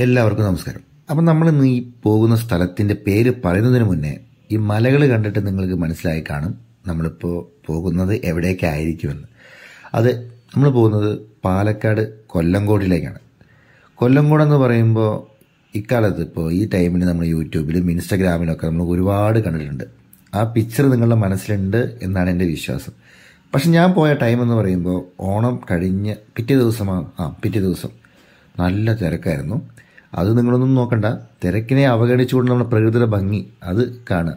എല്ലാവർക്കും നമസ്കാരം. അപ്പം നമ്മൾ ഇന്ന് ഈ പോകുന്ന സ്ഥലത്തിൻ്റെ പേര് പറയുന്നതിന് മുന്നേ ഈ മലകൾ കണ്ടിട്ട് നിങ്ങൾക്ക് മനസ്സിലായി കാണും നമ്മളിപ്പോൾ പോകുന്നത് എവിടേക്കായിരിക്കുമെന്ന്. അത് നമ്മൾ പോകുന്നത് പാലക്കാട് കൊല്ലങ്കോടിലേക്കാണ്. കൊല്ലങ്കോടെന്ന് പറയുമ്പോൾ ഇക്കാലത്ത് ഇപ്പോൾ ഈ ടൈമിൽ നമ്മൾ യൂട്യൂബിലും ഇൻസ്റ്റാഗ്രാമിലൊക്കെ നമ്മൾ ഒരുപാട് കണ്ടിട്ടുണ്ട്. ആ പിക്ചർ നിങ്ങളുടെ മനസ്സിലുണ്ട് എന്നാണ് എൻ്റെ വിശ്വാസം. പക്ഷെ ഞാൻ പോയ ടൈം എന്ന് പറയുമ്പോൾ ഓണം കഴിഞ്ഞ് പിറ്റേ ദിവസം നല്ല തിരക്കായിരുന്നു. അത് നിങ്ങളൊന്നും നോക്കണ്ട, തിരക്കിനെ അവഗണിച്ചുകൊണ്ട് നമ്മുടെ പ്രകൃതിയുടെ ഭംഗി അത് കാണുക.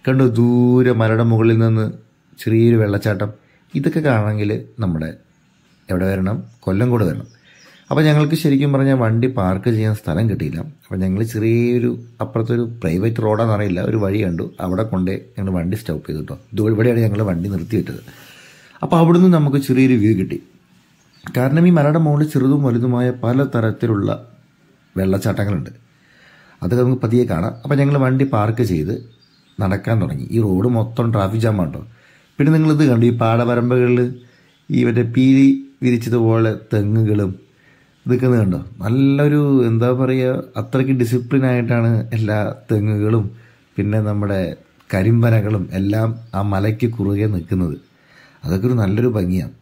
കണ്ടു ദൂരെ മലയുടെ മുകളിൽ നിന്ന് ചെറിയൊരു വെള്ളച്ചാട്ടം. ഇതൊക്കെ കാണണമെങ്കിൽ നമ്മുടെ എവിടെ വരണം? കൊല്ലങ്കോട് വരണം. അപ്പോൾ ഞങ്ങൾക്ക് ശരിക്കും പറഞ്ഞാൽ വണ്ടി പാർക്ക് ചെയ്യാൻ സ്ഥലം കിട്ടിയില്ല. അപ്പോൾ ഞങ്ങൾ ചെറിയൊരു അപ്പുറത്തൊരു പ്രൈവറ്റ് റോഡാണെന്ന് അറിയില്ല, ഒരു വഴി കണ്ടു, അവിടെ കൊണ്ടേ ഞങ്ങൾ വണ്ടി സ്റ്റോപ്പ് ചെയ്തു കേട്ടോ. ഇവിടെയാണ് ഞങ്ങൾ വണ്ടി നിർത്തിയിട്ടത്. അപ്പോൾ അവിടുന്ന് നമുക്ക് ചെറിയൊരു വ്യൂ കിട്ടി. കാരണം ഈ മലയുടെ മുകളിൽ ചെറുതും വലുതുമായ പല തരത്തിലുള്ള വെള്ളച്ചാട്ടങ്ങളുണ്ട്. അതൊക്കെ നമുക്ക് പതിയെ കാണാം. അപ്പോൾ ഞങ്ങൾ വണ്ടി പാർക്ക് ചെയ്ത് നടക്കാൻ തുടങ്ങി. ഈ റോഡ് മൊത്തം ട്രാഫിക് ജാമാണ് കേട്ടോ. പിന്നെ നിങ്ങളിത് കണ്ടു, ഈ പാടവരമ്പുകളിൽ ഈ മറ്റേ പീലി വിരിച്ചതുപോലെ തെങ്ങുകളും ഇതൊക്കെ കണ്ടോ. നല്ലൊരു എന്താ പറയുക, അത്രയ്ക്ക് ഡിസിപ്ലിനായിട്ടാണ് എല്ലാ തെങ്ങുകളും പിന്നെ നമ്മുടെ കരിമ്പനകളും എല്ലാം ആ മലയ്ക്ക് കുറുകെ നിൽക്കുന്നത്. അതൊക്കെ ഒരു നല്ലൊരു ഭംഗിയാണ്.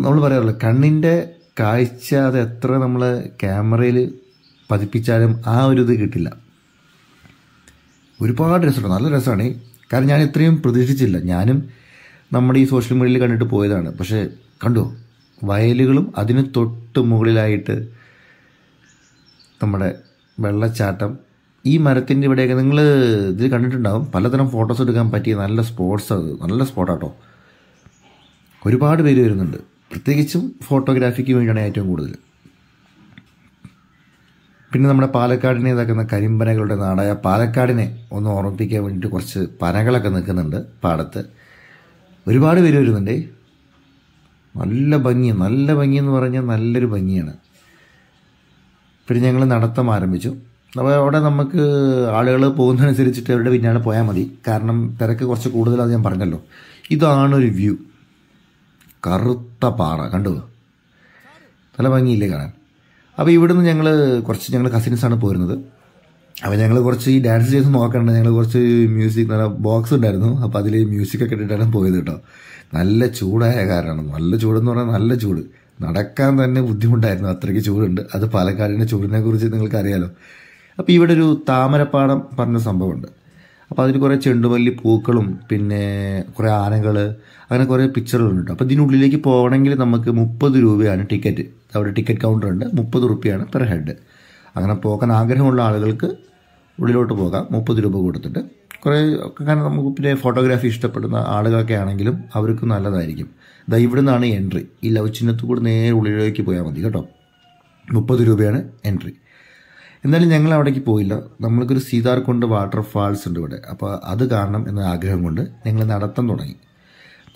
നമ്മൾ പറയാറില്ല, കണ്ണിൻ്റെ കാഴ്ച അത് എത്ര നമ്മൾ ക്യാമറയിൽ പതിപ്പിച്ചാലും ആ ഒരു ഇത് കിട്ടില്ല. ഒരുപാട് രസമുണ്ട്, നല്ല രസമാണ്. കാരണം ഞാൻ ഇത്രയും പ്രതീക്ഷിച്ചില്ല. ഞാനും നമ്മുടെ ഈ സോഷ്യൽ മീഡിയയിൽ കണ്ടിട്ട് പോയതാണ്. പക്ഷേ കണ്ടോ, വയലുകളും അതിന് തൊട്ട് മുകളിലായിട്ട് നമ്മുടെ വെള്ളച്ചാട്ടം. ഈ മരത്തിൻ്റെ ഇവിടെയൊക്കെ നിങ്ങൾ ഇതിൽ കണ്ടിട്ടുണ്ടാവും, പലതരം ഫോട്ടോസ് എടുക്കാൻ പറ്റിയ നല്ല സ്പോട്ട്സ്. അത് നല്ല സ്പോട്ടാട്ടോ. ഒരുപാട് പേര് വരുന്നുണ്ട്, പ്രത്യേകിച്ചും ഫോട്ടോഗ്രാഫിക്ക് വേണ്ടിയാണ് ഏറ്റവും കൂടുതൽ. പിന്നെ നമ്മുടെ പാലക്കാടിനെ ഇതാക്കുന്ന കരിമ്പനകളുടെ നാടായ പാലക്കാടിനെ ഒന്ന് ഓർമ്മിപ്പിക്കാൻ വേണ്ടിയിട്ട് കുറച്ച് പനകളൊക്കെ നിൽക്കുന്നുണ്ട് പാടത്ത്. ഒരുപാട് പേര് വരുന്നുണ്ട്. നല്ല ഭംഗി എന്ന് പറഞ്ഞാൽ നല്ലൊരു ഭംഗിയാണ്. പിന്നെ ഞങ്ങൾ നടത്തം ആരംഭിച്ചു. അപ്പോൾ അവിടെ നമുക്ക് ആളുകൾ പോകുന്നതനുസരിച്ചിട്ട് അവരുടെ പിന്നാലെ പോയാൽ മതി. കാരണം തിരക്ക് കുറച്ച് കൂടുതലാണെന്ന് ഞാൻ പറഞ്ഞല്ലോ. ഇതാണൊരു വ്യൂ. കറുത്ത പാറ കണ്ടു, നല്ല ഭംഗിയില്ലേ കാണാൻ. അപ്പോൾ ഇവിടുന്ന് ഞങ്ങൾ കസിൻസാണ് പോരുന്നത്. അപ്പോൾ ഞങ്ങൾ കുറച്ച് ഈ ഡാൻസ് ചെയ്ത് നോക്കണ്ട, ഞങ്ങൾ കുറച്ച് മ്യൂസിക് നല്ല ബോക്സ് ഉണ്ടായിരുന്നു. അപ്പോൾ അതിൽ മ്യൂസിക്കൊക്കെ ഇട്ടിട്ടാണ് പോയത് കേട്ടോ. നല്ല ചൂടായ കാരണമാണ്. നല്ല ചൂടെന്ന് പറഞ്ഞാൽ നല്ല ചൂട്, നടക്കാൻ തന്നെ ബുദ്ധിമുട്ടായിരുന്നു, അത്രയ്ക്ക് ചൂടുണ്ട്. അത് പാലക്കാടിൻ്റെ ചൂടിനെ കുറിച്ച് നിങ്ങൾക്ക് അറിയാലോ. അപ്പോൾ ഇവിടെ ഒരു താമരപ്പാടം പറഞ്ഞ സംഭവമുണ്ട്. അപ്പോൾ അതിൽ കുറേ ചെണ്ടുമല്ലി പൂക്കളും പിന്നെ കുറേ ആനകൾ, അങ്ങനെ കുറേ പിക്ചറുകളുണ്ട്. അപ്പോൾ ഇതിനുള്ളിലേക്ക് പോകണമെങ്കിൽ നമുക്ക് 30 രൂപയാണ് ടിക്കറ്റ്. അവിടെ ടിക്കറ്റ് കൗണ്ടർ ഉണ്ട്, 30 റുപ്യാണ് പെർ ഹെഡ്. അങ്ങനെ പോകാൻ ആഗ്രഹമുള്ള ആളുകൾക്ക് ഉള്ളിലോട്ട് പോകാം 30 രൂപ കൊടുത്തിട്ട്. കുറേ കാരണം നമുക്ക് പിന്നെ ഫോട്ടോഗ്രാഫി ഇഷ്ടപ്പെടുന്ന ആളുകളൊക്കെ ആണെങ്കിലും അവർക്ക് നല്ലതായിരിക്കും. ഇവിടെ നിന്നാണ് എൻട്രി. ഈ ലവ് ചിഹ്നത്തിൽ കൂടി നേരെ ഉള്ളിലേക്ക് പോയാൽ മതി കേട്ടോ. 30 രൂപയാണ് എൻട്രി. എന്നാലും ഞങ്ങൾ അവിടേക്ക് പോയില്ല. നമ്മൾക്കൊരു സീതാർകുണ്ട് വാട്ടർഫാൾസ് ഉണ്ട് ഇവിടെ. അപ്പോൾ അത് കാണണം എന്ന ആഗ്രഹം കൊണ്ട് ഞങ്ങൾ നടത്തം തുടങ്ങി.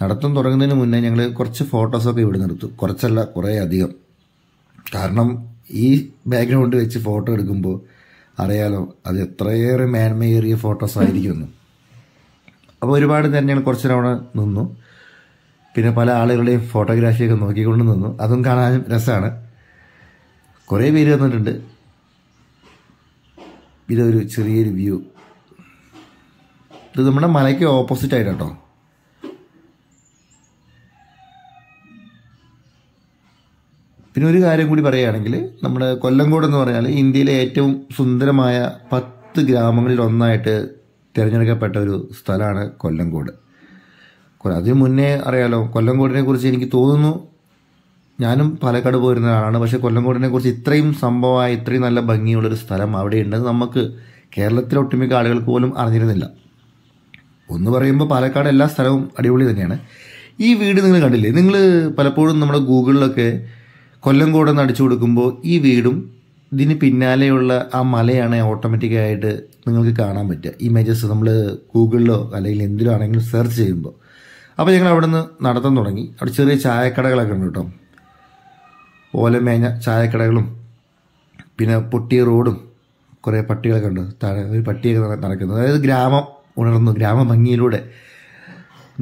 നടത്തം തുടങ്ങുന്നതിന് മുന്നേ ഞങ്ങൾ കുറച്ച് ഫോട്ടോസൊക്കെ ഇവിടെ എടുത്തു. കുറച്ചല്ല, കുറേ അധികം. കാരണം ഈ ബാക്ക്ഗ്രൗണ്ട് വെച്ച് ഫോട്ടോ എടുക്കുമ്പോൾ അറിയാലോ അത് എത്രയേറെ മേന്മയേറിയ ഫോട്ടോസ് ആയിരിക്കുമെന്ന്. അപ്പോൾ ഒരുപാട് നേരം ഞങ്ങൾ കുറച്ച് തവണ നിന്നു. പിന്നെ പല ആളുകളുടെയും ഫോട്ടോഗ്രാഫിയൊക്കെ നോക്കിക്കൊണ്ട് നിന്നു. അതും കാണാനും രസമാണ്. കുറേ പേര് വന്നിട്ടുണ്ട്. ഇതൊരു ചെറിയൊരു വ്യൂ. ഇത് നമ്മുടെ മലയ്ക്ക് ഓപ്പോസിറ്റ് ആയിട്ടോ. പിന്നെ ഒരു കാര്യം കൂടി പറയുകയാണെങ്കിൽ, നമ്മുടെ കൊല്ലങ്കോട് എന്ന് പറഞ്ഞാൽ ഇന്ത്യയിലെ ഏറ്റവും സുന്ദരമായ 10 ഗ്രാമങ്ങളിൽ ഒന്നായിട്ട് തിരഞ്ഞെടുക്കപ്പെട്ട ഒരു സ്ഥലമാണ് കൊല്ലങ്കോട്. അതിന് മുന്നേ അറിയാലോ, കൊല്ലങ്കോടിനെ കുറിച്ച് എനിക്ക് തോന്നുന്നു, ഞാനും പാലക്കാട് പോയിരുന്ന ആളാണ്, പക്ഷേ കൊല്ലങ്കോടിനെ കുറിച്ച് ഇത്രയും സംഭവമായ ഇത്രയും നല്ല ഭംഗിയുള്ളൊരു സ്ഥലം അവിടെ ഉണ്ടെന്ന് നമുക്ക് കേരളത്തിലെ ഒട്ടുമിക്ക ആളുകൾക്ക് പോലും അറിഞ്ഞിരുന്നില്ല. ഒന്ന് പറയുമ്പോൾ പാലക്കാട് എല്ലാ സ്ഥലവും അടിപൊളി തന്നെയാണ്. ഈ വീട് നിങ്ങൾ കണ്ടില്ലേ? നിങ്ങൾ പലപ്പോഴും നമ്മുടെ ഗൂഗിളിലൊക്കെ കൊല്ലങ്കോടെന്ന് അടിച്ചു കൊടുക്കുമ്പോൾ ഈ വീടും ഇതിന് പിന്നാലെയുള്ള ആ മലയാണ് ഓട്ടോമാറ്റിക്കായിട്ട് നിങ്ങൾക്ക് കാണാൻ പറ്റുക. ഇമേജസ് നമ്മൾ ഗൂഗിളിലോ അല്ലെങ്കിൽ എന്തിലോ ആണെങ്കിലും സെർച്ച് ചെയ്യുമ്പോൾ. അപ്പോൾ ഞങ്ങൾ അവിടെ നിന്ന് നടത്താൻ തുടങ്ങി. അവിടെ ചെറിയ ചായക്കടകളൊക്കെ ഉണ്ട് കേട്ടോ. ഓലമേഞ്ഞ ചായക്കടകളും പിന്നെ പൊട്ടിയ റോഡും കുറേ പട്ടികളൊക്കെ ഉണ്ട്. താഴെ ഒരു പട്ടിയൊക്കെ നടക്കുന്നത്. അതായത് ഗ്രാമം ഉണർന്നു, ഗ്രാമ ഭംഗിയിലൂടെ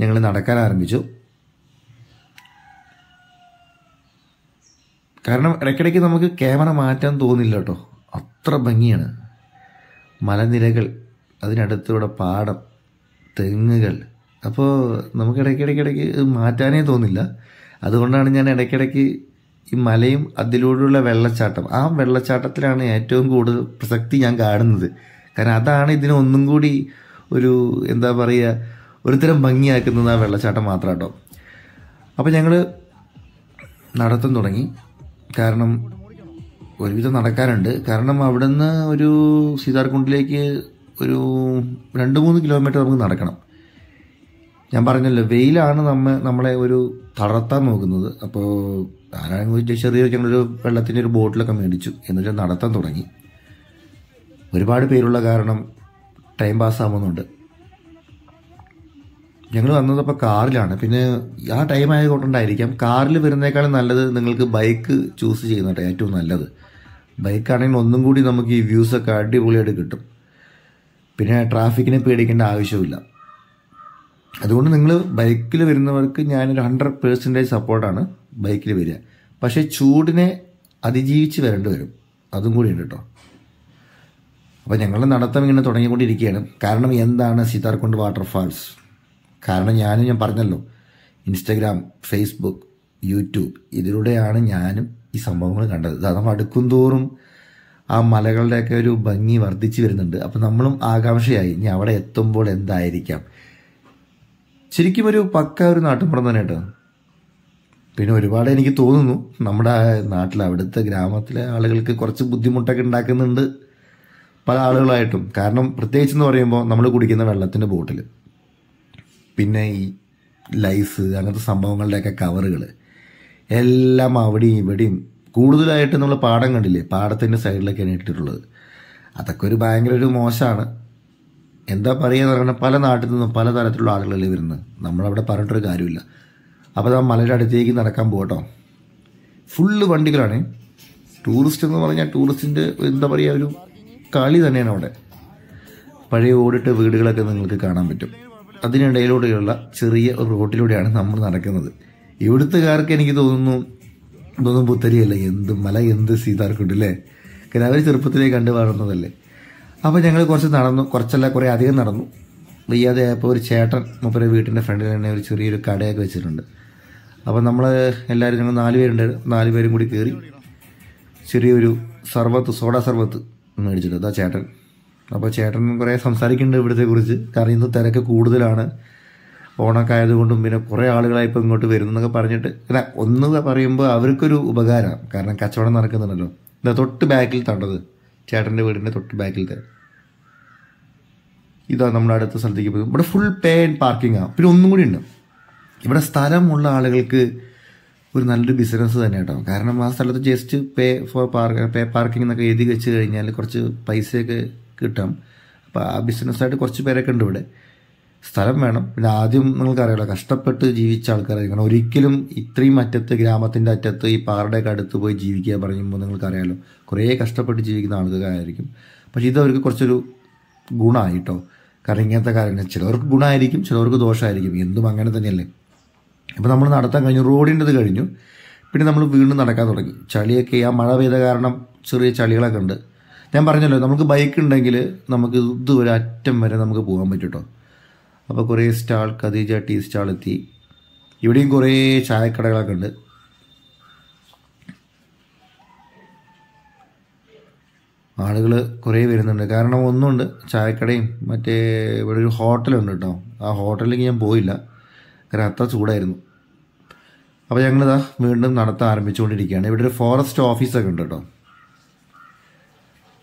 ഞങ്ങൾ നടക്കാൻ ആരംഭിച്ചു. കാരണം ഇടയ്ക്കിടയ്ക്ക് നമുക്ക് ക്യാമറ മാറ്റാൻ തോന്നില്ല കേട്ടോ, അത്ര ഭംഗിയാണ്. മലനിരകൾ, അതിനടുത്തൂടെ പാടം, തെങ്ങുകൾ. അപ്പോൾ നമുക്ക് ഇടയ്ക്കിടയ്ക്ക് മാറ്റാനേ തോന്നില്ല. അതുകൊണ്ടാണ് ഞാൻ ഇടയ്ക്കിടയ്ക്ക് ഈ മലയും അതിലൂടെയുള്ള വെള്ളച്ചാട്ടം, ആ വെള്ളച്ചാട്ടത്തിലാണ് ഏറ്റവും കൂടുതൽ പ്രസക്തി ഞാൻ കാണുന്നത്. കാരണം അതാണ് ഇതിനെ ഒന്നും കൂടി ഒരു എന്താ പറയുക, ഒരുതരം ഭംഗിയാക്കുന്നത് ആ വെള്ളച്ചാട്ടം മാത്രം കേട്ടോ. അപ്പോൾ ഞങ്ങൾ നടത്തം തുടങ്ങി. കാരണം ഒരുവിധം നടക്കാനുണ്ട്. കാരണം അവിടുന്ന് ഒരു സീതാർകുണ്ടിലേക്ക് ഒരു 2-3 കിലോമീറ്റർ നമുക്ക് നടക്കണം. ഞാൻ പറഞ്ഞല്ലോ, വെയിലാണ് നമ്മളെ ഒരു തളർത്താൻ നോക്കുന്നത്. അപ്പോൾ ആരാണെങ്കിൽ ചെറിയ ഞങ്ങളൊരു വെള്ളത്തിൻ്റെ ഒരു ബോട്ടിലൊക്കെ മേടിച്ചു, എന്നിട്ട് നടത്താൻ തുടങ്ങി. ഒരുപാട് പേരുള്ള കാരണം ടൈം പാസ്സാവുന്നുണ്ട്. ഞങ്ങൾ വന്നതപ്പോൾ കാറിലാണ്. പിന്നെ ആ ടൈം ആയതുകൊണ്ടായിരിക്കാം കാറിൽ വരുന്നേക്കാളും നല്ലത് നിങ്ങൾക്ക് ബൈക്ക് ചൂസ് ചെയ്യുന്നതാണ് ഏറ്റവും നല്ലത്. ബൈക്കാണെങ്കിൽ ഒന്നും കൂടി നമുക്ക് ഈ വ്യൂസൊക്കെ അടിപൊളിയായിട്ട് കിട്ടും. പിന്നെ ട്രാഫിക്കിനെ പേടിക്കേണ്ട ആവശ്യമില്ല. അതുകൊണ്ട് നിങ്ങൾ ബൈക്കിൽ വരുന്നവർക്ക് ഞാനൊരു 100% സപ്പോർട്ടാണ് ബൈക്കിൽ വരിക. പക്ഷേ ചൂടിനെ അതിജീവിച്ച് വരേണ്ടി വരും, അതും കൂടി ഉണ്ട് കേട്ടോ. അപ്പോൾ ഞങ്ങളുടെ നടത്തം ഇങ്ങനെ തുടങ്ങിക്കൊണ്ടിരിക്കുകയാണ്. കാരണം എന്താണ് സീതാർകുണ്ട് വാട്ടർഫാൾസ്? കാരണം ഞാൻ പറഞ്ഞല്ലോ, ഇൻസ്റ്റഗ്രാം, ഫേസ്ബുക്ക്, യൂട്യൂബ്, ഇതിലൂടെയാണ് ഞാനും ഈ സംഭവങ്ങൾ കണ്ടത്. അത് അടുക്കും തോറും ആ മലകളുടെയൊക്കെ ഒരു ഭംഗി വർദ്ധിച്ചു വരുന്നുണ്ട്. അപ്പം നമ്മളും ആകാംക്ഷയായി ഇനി അവിടെ എത്തുമ്പോൾ എന്തായിരിക്കാം. ശരിക്കും ഒരു പക്ക ഒരു നാട്ടുമ്പുറം തന്നെ കേട്ടോ. പിന്നെ ഒരുപാട് എനിക്ക് തോന്നുന്നു നമ്മുടെ നാട്ടിൽ അവിടുത്തെ ഗ്രാമത്തിലെ ആളുകൾക്ക് കുറച്ച് ബുദ്ധിമുട്ടൊക്കെ ഉണ്ടാക്കുന്നുണ്ട് പല ആളുകളായിട്ടും. കാരണം പ്രത്യേകിച്ചെന്ന് പറയുമ്പോൾ നമ്മൾ കുടിക്കുന്ന വെള്ളത്തിൻ്റെ ബോട്ടിൽ, പിന്നെ ഈ ലൈസ്, അങ്ങനത്തെ സംഭവങ്ങളുടെയൊക്കെ കവറുകൾ എല്ലാം അവിടെയും ഇവിടെയും കൂടുതലായിട്ട് നമ്മൾ പാടം കണ്ടില്ലേ, പാടത്തിൻ്റെ സൈഡിലൊക്കെയാണ് ഇട്ടിട്ടുള്ളത്. അതൊക്കെ ഒരു ഭയങ്കര ഒരു മോശമാണ്. എന്താ പറയുക പറഞ്ഞാൽ പല നാട്ടിൽ നിന്നും പല തരത്തിലുള്ള ആളുകളല്ലേ വരുന്നത്. നമ്മളവിടെ പറഞ്ഞിട്ടൊരു കാര്യമില്ല. അപ്പോൾ ആ മലയുടെ അടുത്തേക്ക് നടക്കാൻ പോകട്ടോ. ഫുള്ള് വണ്ടികളാണ്. ടൂറിസ്റ്റ് എന്ന് പറഞ്ഞാൽ ടൂറിസ്റ്റിൻ്റെ എന്താ പറയുക, ഒരു കളി തന്നെയാണ് അവിടെ. പഴയ ഓടിട്ട വീടുകളൊക്കെ നിങ്ങൾക്ക് കാണാൻ പറ്റും. അതിനിടയിലൂടെയുള്ള ചെറിയ റോട്ടിലൂടെയാണ് നമ്മൾ നടക്കുന്നത്. ഇവിടുത്തുകാർക്ക് എനിക്ക് തോന്നുന്നു ഇതൊന്നും പുത്തരിയല്ല, എന്ത് മല, എന്ത് സീതാർകുണ്ട് അല്ലേ. കാരണം അവർ ചെറുപ്പത്തിലേക്ക് കണ്ടു വളർന്നതല്ലേ. അപ്പോൾ ഞങ്ങൾ കുറേ അധികം നടന്നു. വയ്യാതെ ആയപ്പോൾ ഒരു ചേട്ടൻ മൂപ്പരെ വീട്ടിൻ്റെ ഫ്രണ്ടിൽ തന്നെ ഒരു ചെറിയൊരു കടയൊക്കെ വെച്ചിട്ടുണ്ട്. അപ്പോൾ നമ്മൾ എല്ലാവരും, ഞങ്ങൾ 4 പേരുണ്ട്, 4 പേരും കൂടി കയറി ചെറിയൊരു സോഡ സർബത്ത് മേടിച്ചിട്ട് അതാ ചേട്ടൻ. അപ്പോൾ ചേട്ടൻ കുറേ സംസാരിക്കുന്നുണ്ട് ഇവിടുത്തെ കുറിച്ച്. കാരണം ഇന്ന് തിരക്ക് കൂടുതലാണ്, ഓണൊക്കെ ആയതുകൊണ്ടും പിന്നെ കുറേ ആളുകളായി ഇപ്പോൾ ഇങ്ങോട്ട് വരുന്നതൊക്കെ പറഞ്ഞിട്ട്. അല്ല, ഒന്ന് പറയുമ്പോൾ അവർക്കൊരു ഉപകാരമാണ്. കാരണം കച്ചവടം നടക്കുന്നുണ്ടല്ലോ. ഇതാ തൊട്ട് ബാക്കിൽ തണ്ടത്, ചേട്ടൻ്റെ വീടിൻ്റെ തൊട്ട് ബാക്കിലത്തെ ഇതാ നമ്മുടെ അടുത്ത സ്ഥലത്തേക്ക് പോകും. ഇവിടെ ഫുൾ പേ ആൻഡ് പാർക്കിംഗാണ്. പിന്നെ ഒന്നും കൂടി ഉണ്ട്, ഇവിടെ സ്ഥലമുള്ള ആളുകൾക്ക് ഒരു നല്ലൊരു ബിസിനസ് തന്നെ കേട്ടോ. കാരണം ആ സ്ഥലത്ത് ജസ്റ്റ് പേ പാർക്കിംഗ് എന്നൊക്കെ എഴുതി വെച്ച് കഴിഞ്ഞാൽ കുറച്ച് പൈസയൊക്കെ കിട്ടാം. അപ്പോൾ ആ ബിസിനസ്സായിട്ട് കുറച്ച് പേരൊക്കെ ഉണ്ട് ഇവിടെ. സ്ഥലം വേണം. പിന്നെ ആദ്യം നിങ്ങൾക്കറിയാലോ, കഷ്ടപ്പെട്ട് ജീവിച്ച ആൾക്കാരായിരിക്കണം. ഒരിക്കലും ഇത്രയും അറ്റത്ത്, ഗ്രാമത്തിൻ്റെ അറ്റത്ത് ഈ പാറയുടെയൊക്കെ അടുത്ത് പോയി ജീവിക്കുക പറയുമ്പോൾ നിങ്ങൾക്കറിയാലോ, കുറേ കഷ്ടപ്പെട്ട് ജീവിക്കുന്ന ആൾക്കാരായിരിക്കും. പക്ഷേ ഇതവർക്ക് കുറച്ചൊരു ഗുണമായിട്ടോ. കാരണം ഇങ്ങനത്തെ കാര്യങ്ങൾ ചിലവർക്ക് ഗുണമായിരിക്കും, ചിലവർക്ക് ദോഷമായിരിക്കും. എന്തും അങ്ങനെ തന്നെയല്ലേ. അപ്പോൾ നമ്മൾ നടത്താൻ കഴിഞ്ഞു, റോഡിൻ്റെത് കഴിഞ്ഞു. പിന്നെ നമ്മൾ വീണ്ടും നടക്കാൻ തുടങ്ങി. ചളിയൊക്കെ, ആ മഴ പെയ്ത കാരണം ചെറിയ ചളികളൊക്കെ ഉണ്ട്. ഞാൻ പറഞ്ഞല്ലോ, നമുക്ക് ബൈക്ക് ഉണ്ടെങ്കിൽ നമുക്ക് ഇതുവരെ അറ്റം വരെ നമുക്ക് പോകാൻ പറ്റും കേട്ടോ. അപ്പോൾ കുറേ സ്റ്റാൾ, ഖദീജ ടീ സ്റ്റാൾ എത്തി. ഇവിടെയും കുറേ ചായക്കടകളൊക്കെ ഉണ്ട്. ആളുകൾ കുറേ വരുന്നുണ്ട്. കാരണം ഒന്നുണ്ട്, ചായക്കടയും മറ്റേ ഇവിടെ ഒരു ഹോട്ടലുണ്ട് കേട്ടോ. ആ ഹോട്ടലിലേക്ക് ഞാൻ പോയില്ല, കാരണം അത്ര ചൂടായിരുന്നു. അപ്പോൾ ഞങ്ങളിതാ വീണ്ടും നടത്താൻ ആരംഭിച്ചുകൊണ്ടിരിക്കുകയാണ്. ഇവിടെ ഒരു ഫോറസ്റ്റ് ഓഫീസൊക്കെ ഉണ്ട് കേട്ടോ.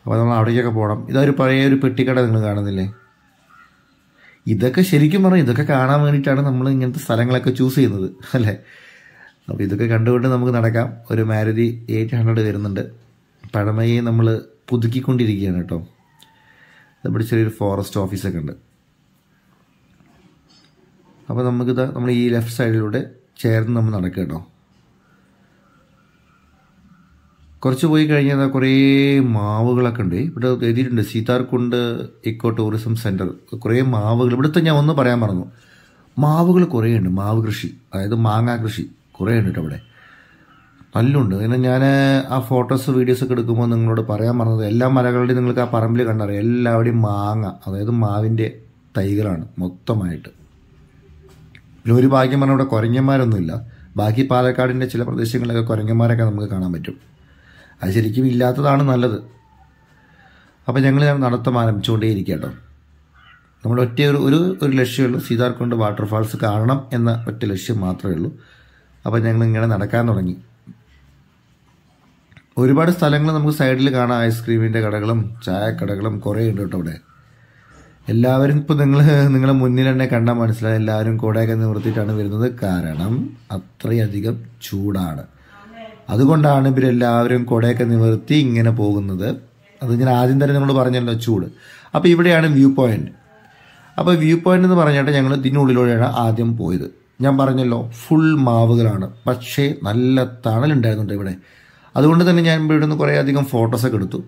അപ്പോൾ നമ്മൾ അവിടേക്കൊക്കെ പോകണം. ഇതൊരു പഴയ ഒരു പെട്ടിക്കട നിങ്ങൾ കാണുന്നില്ലേ. ഇതൊക്കെ ശരിക്കും പറഞ്ഞാൽ ഇതൊക്കെ കാണാൻ വേണ്ടിയിട്ടാണ് നമ്മൾ ഇങ്ങനത്തെ സ്ഥലങ്ങളൊക്കെ ചൂസ് ചെയ്യുന്നത് അല്ലേ. അപ്പോൾ ഇതൊക്കെ കണ്ടുകൊണ്ട് നമുക്ക് നടക്കാം. ഒരു മാരുതി 800 വരുന്നുണ്ട്. പഴമയെ നമ്മൾ പുതുക്കിക്കൊണ്ടിരിക്കുകയാണ് കേട്ടോ. ഇവിടെ ചെറിയൊരു ഫോറസ്റ്റ് ഓഫീസൊക്കെ ഉണ്ട്. അപ്പോൾ നമുക്കിതാ നമ്മൾ ഈ ലെഫ്റ്റ് സൈഡിലൂടെ ചേർന്ന് നമ്മൾ നടക്കുക കേട്ടോ. കുറച്ച് പോയി കഴിഞ്ഞാൽ കുറേ മാവുകളൊക്കെ ഉണ്ട്. ഇവിടെ എഴുതിയിട്ടുണ്ട് സീതാർകുണ്ട് ഇക്കോ ടൂറിസം സെൻറ്റർ. കുറേ മാവുകൾ ഇവിടുത്തെ, ഞാൻ ഒന്ന് പറയാൻ മറന്നു, മാവുകൾ കുറേ ഉണ്ട്. മാവ് കൃഷി, അതായത് മാങ്ങാ കൃഷി കുറേ ഉണ്ട് കേട്ടോ ഇവിടെ. നല്ലുണ്ട്. പിന്നെ ഞാൻ ആ ഫോട്ടോസ് വീഡിയോസൊക്കെ എടുക്കുമ്പോൾ നിങ്ങളോട് പറയാൻ പറഞ്ഞത് എല്ലാ മലകളുടെയും നിങ്ങൾക്ക് ആ പറമ്പിൽ കണ്ടറിയാം, എല്ലാവിടെയും മാങ്ങ, അതായത് മാവിൻ്റെ തൈകളാണ് മൊത്തമായിട്ട്. പിന്നെ ഒരു ഭാഗ്യം പറഞ്ഞാൽ ഇവിടെ കുരങ്ങന്മാരൊന്നുമില്ല. ബാക്കി പാലക്കാടിൻ്റെ ചില പ്രദേശങ്ങളിലൊക്കെ കുരങ്ങന്മാരൊക്കെ നമുക്ക് കാണാൻ പറ്റും. അത് ശരിക്കും ഇല്ലാത്തതാണ് നല്ലത്. അപ്പോൾ ഞങ്ങൾ നടത്തം ആരംഭിച്ചുകൊണ്ടേയിരിക്കുക കേട്ടോ. നമ്മുടെ ഒറ്റ ഒരു ലക്ഷ്യമുള്ളൂ, സീതാർകുണ്ട് വാട്ടർഫാൾസ് കാണണം എന്ന ഒറ്റ ലക്ഷ്യം മാത്രമേ ഉള്ളൂ. അപ്പോൾ ഞങ്ങൾ ഇങ്ങനെ നടക്കാൻ തുടങ്ങി. ഒരുപാട് സ്ഥലങ്ങൾ നമുക്ക് സൈഡിൽ കാണാം, ഐസ്ക്രീമിൻ്റെ കടകളും ചായക്കടകളും കുറേ ഉണ്ട് കേട്ടോ ഇവിടെ. എല്ലാവരും ഇപ്പോൾ നിങ്ങളെ മുന്നിൽ തന്നെ കണ്ടാൽ മനസ്സിലായി, എല്ലാവരും കോടയൊക്കെ നിവർത്തിയിട്ടാണ് വരുന്നത്. കാരണം അത്രയധികം ചൂടാണ്. അതുകൊണ്ടാണ് ഇവരെല്ലാവരും കോടയൊക്കെ നിവർത്തി ഇങ്ങനെ പോകുന്നത്. അത് ഞാൻ ആദ്യം തന്നെ നമ്മൾ പറഞ്ഞല്ലോ, ചൂട്. അപ്പോൾ ഇവിടെയാണ് വ്യൂ പോയിന്റ്. അപ്പോൾ വ്യൂ പോയിന്റ് എന്ന് പറഞ്ഞിട്ട് ഞങ്ങൾ ഇതിനുള്ളിലൂടെയാണ് ആദ്യം പോയത്. ഞാൻ പറഞ്ഞല്ലോ ഫുൾ മാവുകളാണ്, പക്ഷേ നല്ല തണലുണ്ടായിരുന്നുണ്ട് ഇവിടെ. അതുകൊണ്ട് തന്നെ ഞാൻ ഇവിടെ നിന്ന് കുറേ അധികം ഫോട്ടോസൊക്കെ എടുത്തു.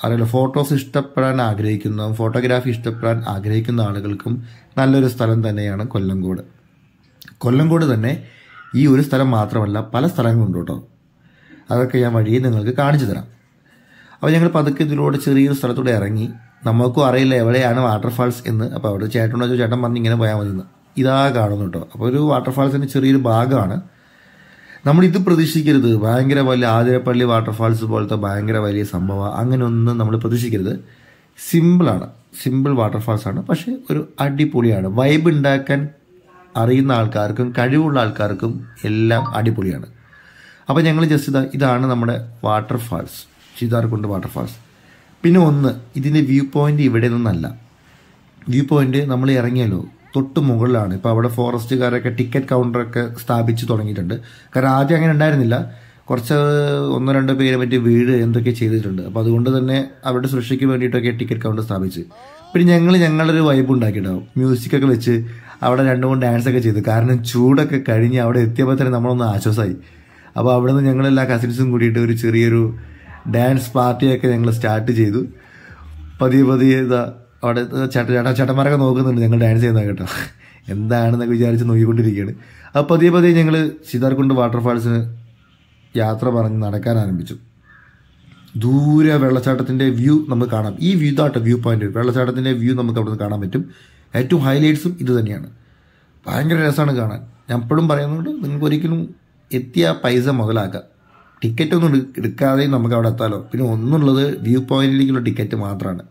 അറിയില്ല, ഫോട്ടോസ് ഇഷ്ടപ്പെടാൻ ആഗ്രഹിക്കുന്ന, ഫോട്ടോഗ്രാഫി ഇഷ്ടപ്പെടാൻ ആഗ്രഹിക്കുന്ന ആളുകൾക്കും നല്ലൊരു സ്ഥലം തന്നെയാണ് കൊല്ലങ്കോട്. കൊല്ലങ്കോട് തന്നെ ഈ ഒരു സ്ഥലം മാത്രമല്ല, പല സ്ഥലങ്ങളുണ്ട് കേട്ടോ. അതൊക്കെ ഞാൻ വഴിയെ നിങ്ങൾക്ക് കാണിച്ചു തരാം. അപ്പോൾ ഞങ്ങൾ പതുക്കെ ഇതിലൂടെ ചെറിയൊരു സ്ഥലത്തൂടെ ഇറങ്ങി. നമുക്കും അറിയില്ല എവിടെയാണ് വാട്ടർഫാൾസ് എന്ന്. അപ്പോൾ അവിടെ ചേട്ടനോട് ചോദിച്ചു, ചേട്ടൻ പറഞ്ഞ് ഇങ്ങനെ പോയാൽ മതി എന്ന്. ഇതാ കാണുന്നു കേട്ടോ. അപ്പോൾ ഒരു വാട്ടർഫാൾസിൻ്റെ ചെറിയൊരു ഭാഗമാണ്. നമ്മളിത് പ്രതീക്ഷിക്കരുത്, ഭയങ്കര വലിയ ആതിരപ്പള്ളി വാട്ടർഫാൾസ് പോലത്തെ ഭയങ്കര വലിയ സംഭവം, അങ്ങനെ ഒന്നും നമ്മൾ പ്രതീക്ഷിക്കരുത്. സിമ്പിളാണ്, സിമ്പിൾ വാട്ടർഫാൾസാണ്. പക്ഷേ ഒരു അടിപൊളിയാണ്. വൈബ് ഉണ്ടാക്കാൻ അറിയുന്ന ആൾക്കാർക്കും കഴിവുള്ള ആൾക്കാർക്കും എല്ലാം അടിപൊളിയാണ്. അപ്പോൾ ഞങ്ങൾ ജസ്റ്റ് ഇതാണ് നമ്മുടെ വാട്ടർഫാൾസ്, സീതാർകുണ്ട് വാട്ടർഫാൾസ്. പിന്നെ ഇതിൻ്റെ വ്യൂ പോയിന്റ് ഇവിടെ നിന്നല്ല. വ്യൂ പോയിന്റ് നമ്മൾ ഇറങ്ങിയല്ലോ തൊട്ട് മുകളിലാണ്. ഇപ്പോൾ അവിടെ ഫോറസ്റ്റുകാരൊക്കെ ടിക്കറ്റ് കൗണ്ടറൊക്കെ സ്ഥാപിച്ച് തുടങ്ങിയിട്ടുണ്ട്. കാരണം ആദ്യം അങ്ങനെ ഉണ്ടായിരുന്നില്ല. കുറച്ച് 1-2 പേരെ പറ്റി വീട് എന്തൊക്കെ ചെയ്തിട്ടുണ്ട്. അപ്പോൾ അതുകൊണ്ട് തന്നെ അവരുടെ സുരക്ഷയ്ക്ക് വേണ്ടിയിട്ടൊക്കെ ടിക്കറ്റ് കൗണ്ടർ സ്ഥാപിച്ച്. പിന്നെ ഞങ്ങളൊരു വൈബ് ഉണ്ടാക്കിയിട്ടുണ്ടാവും, മ്യൂസിക്കൊക്കെ വെച്ച് അവിടെ 2-3 ഡാൻസൊക്കെ ചെയ്തു. കാരണം ചൂടൊക്കെ കഴിഞ്ഞ് അവിടെ എത്തിയപ്പോൾ തന്നെ നമ്മളൊന്ന് ആശ്വാസമായി. അപ്പോൾ അവിടെ നിന്ന് ഞങ്ങളെല്ലാ കസിൻസും കൂടിയിട്ട് ഒരു ചെറിയൊരു ഡാൻസ് പാർട്ടിയൊക്കെ ഞങ്ങൾ സ്റ്റാർട്ട് ചെയ്തു. പതിയെ അവിടെ ചേട്ടന്മാരൊക്കെ നോക്കുന്നുണ്ട് ഞങ്ങൾ ഡാൻസ് ചെയ്യുന്നത് കേട്ടോ. എന്താണെന്നൊക്കെ വിചാരിച്ച് നോക്കിക്കൊണ്ടിരിക്കുകയാണ്. അപ്പോൾ പതിയെ ഞങ്ങൾ സീതാർകുണ്ട് വാട്ടർഫാൾസിന് യാത്ര പറഞ്ഞ് നടക്കാൻ ആരംഭിച്ചു. ദൂരെ വെള്ളച്ചാട്ടത്തിൻ്റെ വ്യൂ നമുക്ക് കാണാം. ഈ വ്യൂ വ്യൂ പോയിന്റ്, വെള്ളച്ചാട്ടത്തിൻ്റെ വ്യൂ നമുക്ക് അവിടെ നിന്ന് കാണാൻ പറ്റും. ഏറ്റവും ഹൈലൈറ്റ്സും ഇത് തന്നെയാണ്. ഭയങ്കര രസമാണ് കാണാൻ. ഞാൻ എപ്പോഴും പറയുന്നുണ്ട്, നിങ്ങൾക്ക് ഒരിക്കലും എത്തിയ പൈസ മുതലാക്കാം. ടിക്കറ്റ് ഒന്നും എടുക്കാതെയും നമുക്ക് അവിടെ എത്താമല്ലോ. പിന്നെ ഒന്നുള്ളത് വ്യൂ പോയിന്റിലേക്കുള്ള ടിക്കറ്റ് മാത്രമാണ്.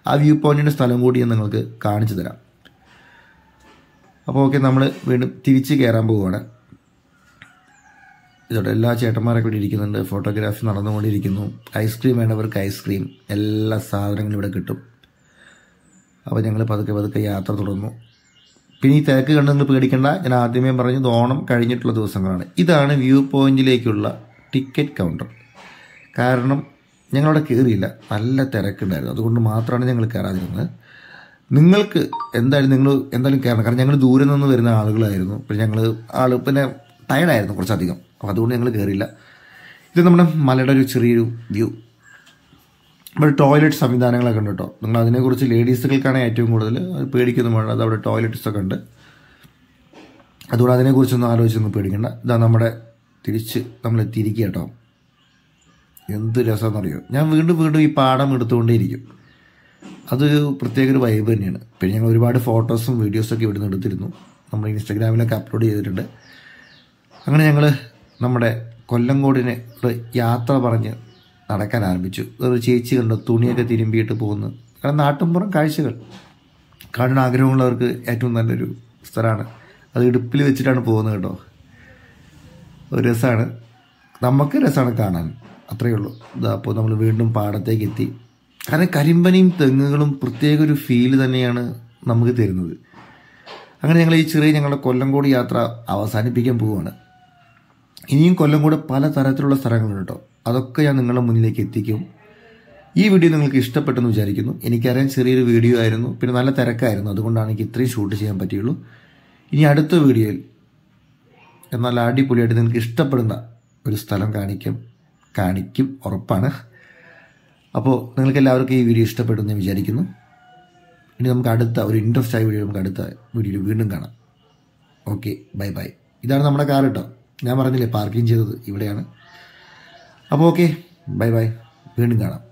ആ വ്യൂ പോയിന്റിൻ്റെ സ്ഥലം കൂടി ഞാൻ നിങ്ങൾക്ക് കാണിച്ചു തരാം. അപ്പോൾ ഓക്കെ, നമ്മൾ വീണ്ടും തിരിച്ച് കയറാൻ പോവുകയാണ്. ഇതോടെ എല്ലാ ചേട്ടന്മാരൊക്കെ ഇവിടെ ഇരിക്കുന്നുണ്ട്, ഫോട്ടോഗ്രാഫി നടന്നുകൊണ്ടിരിക്കുന്നു. ഐസ്ക്രീം വേണ്ടവർക്ക് ഐസ്ക്രീം, എല്ലാ സാധനങ്ങളും ഇവിടെ കിട്ടും. അപ്പോൾ ഞങ്ങൾ പതുക്കെ യാത്ര തുടർന്നു. പിന്നെ ഈ തിരക്ക് കണ്ട് നിങ്ങൾ പേടിക്കേണ്ട. ഞാൻ ആദ്യമേ പറഞ്ഞത് ഓണം കഴിഞ്ഞിട്ടുള്ള ദിവസങ്ങളാണ്. ഇതാണ് വ്യൂ പോയിന്റിലേക്കുള്ള ടിക്കറ്റ് കൗണ്ടർ. കാരണം ഞങ്ങളവിടെ കയറിയില്ല, നല്ല തിരക്കുണ്ടായിരുന്നു. അതുകൊണ്ട് മാത്രമാണ് ഞങ്ങൾ കയറാതിരുന്നത്. നിങ്ങൾക്ക് എന്തായാലും കയറണം. കാരണം ഞങ്ങൾ ദൂരെ നിന്ന് വരുന്ന ആളുകളായിരുന്നു. പിന്നെ ടയർഡായിരുന്നു കുറച്ചധികം. അപ്പോൾ അതുകൊണ്ട് ഞങ്ങൾ കയറിയില്ല. ഇത് നമ്മുടെ മലയുടെ ഒരു ചെറിയൊരു വ്യൂ. ഇവിടെ ടോയ്ലറ്റ് സംവിധാനങ്ങളൊക്കെ ഉണ്ട് കേട്ടോ. നിങ്ങൾ അതിനെക്കുറിച്ച് ലേഡീസുകൾക്കാണ് ഏറ്റവും കൂടുതൽ പേടിക്കൊന്നും വേണ്ട. അത് അവിടെ ടോയ്ലറ്റ്സൊക്കെ ഉണ്ട്. അതുകൊണ്ട് അതിനെക്കുറിച്ചൊന്നും ആലോചിച്ചൊന്നും പേടിക്കണ്ട. ഇതാ നമ്മുടെ തിരിച്ച് നമ്മൾ എത്തിയിരിക്കുക കേട്ടോ. എന്ത് രസമെന്നറിയോ, ഞാൻ വീണ്ടും ഈ പാടം എടുത്തുകൊണ്ടേയിരിക്കും. അതൊരു പ്രത്യേക ഒരു വൈബ് തന്നെയാണ്. പിന്നെ ഞങ്ങൾ ഒരുപാട് ഫോട്ടോസും വീഡിയോസൊക്കെ ഇവിടുന്ന് എടുത്തിരുന്നു. നമ്മൾ ഇൻസ്റ്റാഗ്രാമിലൊക്കെ അപ്ലോഡ് ചെയ്തിട്ടുണ്ട്. അങ്ങനെ ഞങ്ങൾ നമ്മുടെ കൊല്ലങ്കോടിനെ യാത്ര പറഞ്ഞ് നടക്കാൻ ആരംഭിച്ചു. ഒരു ചേച്ചി കണ്ടു തുണിയൊക്കെ തിരുമ്പിയിട്ട് പോകുന്നു. കാരണം നാട്ടിൻപുറം കാഴ്ചകൾ കാണാൻ ആഗ്രഹമുള്ളവർക്ക് ഏറ്റവും നല്ലൊരു സ്ഥലമാണ്. അത് ഇടുപ്പിൽ വെച്ചിട്ടാണ് പോകുന്നത് കേട്ടോ. ഒരു രസമാണ്, നമുക്ക് രസമാണ് കാണാൻ, അത്രയേ ഉള്ളൂ. അപ്പോൾ നമ്മൾ വീണ്ടും പാടത്തേക്ക് എത്തി. കാരണം കരിമ്പനയും തെങ്ങുകളും പ്രത്യേക ഒരു ഫീല് തന്നെയാണ് നമുക്ക് തരുന്നത്. അങ്ങനെ ഞങ്ങൾ ഞങ്ങളുടെ കൊല്ലങ്കോട് യാത്ര അവസാനിപ്പിക്കാൻ പോവുകയാണ്. ഇനിയും കൊല്ലങ്കോട് പല തരത്തിലുള്ള സ്ഥലങ്ങളുണ്ട് കേട്ടോ. അതൊക്കെ ഞാൻ നിങ്ങളുടെ മുന്നിലേക്ക് എത്തിക്കും. ഈ വീഡിയോ നിങ്ങൾക്ക് ഇഷ്ടപ്പെട്ടെന്ന് വിചാരിക്കുന്നു. എനിക്കറിയാൻ ചെറിയൊരു വീഡിയോ ആയിരുന്നു, പിന്നെ നല്ല തിരക്കായിരുന്നു. അതുകൊണ്ടാണ് എനിക്ക് ഇത്രയും ഷൂട്ട് ചെയ്യാൻ പറ്റിയുള്ളൂ. ഇനി അടുത്ത വീഡിയോയിൽ എന്നാൽ അടിപൊളിയായിട്ട് നിങ്ങൾക്ക് ഇഷ്ടപ്പെടുന്ന ഒരു സ്ഥലം കാണിക്കും ഉറപ്പാണ്. അപ്പോൾ നിങ്ങൾക്ക് എല്ലാവർക്കും ഈ വീഡിയോ ഇഷ്ടപ്പെടുമെന്ന് ഞാൻ വിചാരിക്കുന്നു. ഇനി നമുക്ക് അടുത്ത ഒരു ഇൻട്രസ്റ്റ് ആയ വീഡിയോ അടുത്ത വീഡിയോയിൽ വീണ്ടും കാണാം. Okay, bye. ഇതാണ് നമ്മുടെ കാർ കേട്ടോ. ഞാൻ പറഞ്ഞില്ലേ പാർക്കിംഗ് ചെയ്തത് ഇവിടെയാണ്. അപ്പോൾ ഓക്കെ, ബൈ ബൈ, വീണ്ടും കാണാം.